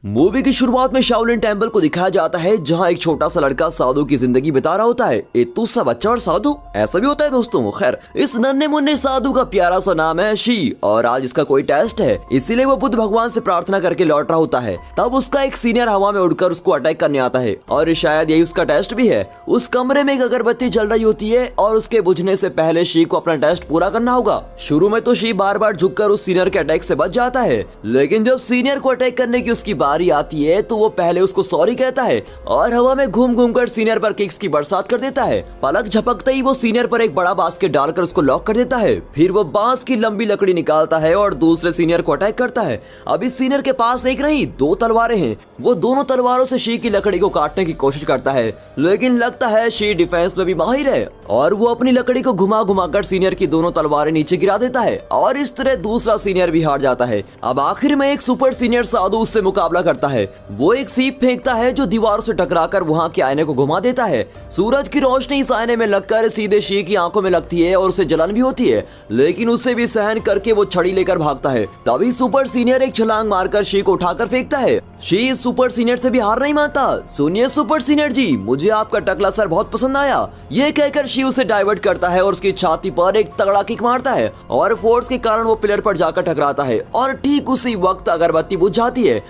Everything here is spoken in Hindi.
मूवी की शुरुआत में शाओलिन टेम्पल को दिखाया जाता है, जहां एक छोटा सा लड़का साधु की जिंदगी बिता रहा होता है। इतू सा बच्चा और साधु, ऐसा भी होता है दोस्तों। खैर, इस नन्हे मुन्ने साधु का प्यारा सा नाम है शी, और आज इसका कोई टेस्ट है, इसीलिए वो बुद्ध भगवान से प्रार्थना करके लौट रहा होता है। तब उसका एक सीनियर हवा में उड़कर उसको अटैक करने आता है, और शायद यही उसका टेस्ट भी है। उस कमरे में एक अगरबत्ती जल रही होती है, और उसके बुझने से पहले शी को अपना टेस्ट पूरा करना होगा। शुरू में तो शी बार बार झुककर उस सीनियर के अटैक से बच जाता है, लेकिन जब सीनियर को अटैक करने की उसकी बारी आती है तो वो पहले उसको सॉरी कहता है और हवा में घूम घूम कर सीनियर पर किक्स की बरसात कर देता है। पलक झपकते ही वो सीनियर पर एक बड़ा बास्केट डालकर उसको लॉक कर देता है। फिर वो बांस की लंबी लकड़ी निकालता है और दूसरे सीनियर को अटैक करता है। अब इस सीनियर के पास एक नहीं, दो तलवारें हैं। वो दोनों तलवारों से शी की लकड़ी को काटने की कोशिश करता है, लेकिन लगता है शी डिफेंस में भी माहिर है, और वो अपनी लकड़ी को घुमा घुमा कर सीनियर की दोनों तलवारें नीचे गिरा देता है, और इस तरह दूसरा सीनियर भी हार जाता है। अब आखिर में एक सुपर सीनियर साधु उससे मुकाबला करता है। वो एक सीप फेंकता है जो दीवारों से टकराकर वहां के आईने को घुमा देता है। सूरज की रोशनी इस आईने में लगकर सीधे शी की आंखों में लगती है और उसे जलन भी होती है, लेकिन उसे भी सहन करके वो छड़ी लेकर भागता है। तभी सुपर सीनियर एक छलांग मारकर शी को उठाकर फेंकता है। शी इस सुपर सीनियर से भी हार नहीं मानता। सुनिए सुपर सीनियर जी, मुझे आपका टकला सर बहुत पसंद आया। ये कहकर शी उसे डाइवर्ट करता है और उसकी छाती पर एक तगड़ा किक मारता है, और फोर्स के कारण वो पिलर पर जाकर टकराता है, और ठीक उसी वक्त अगरबत्ती बुझ जाती है।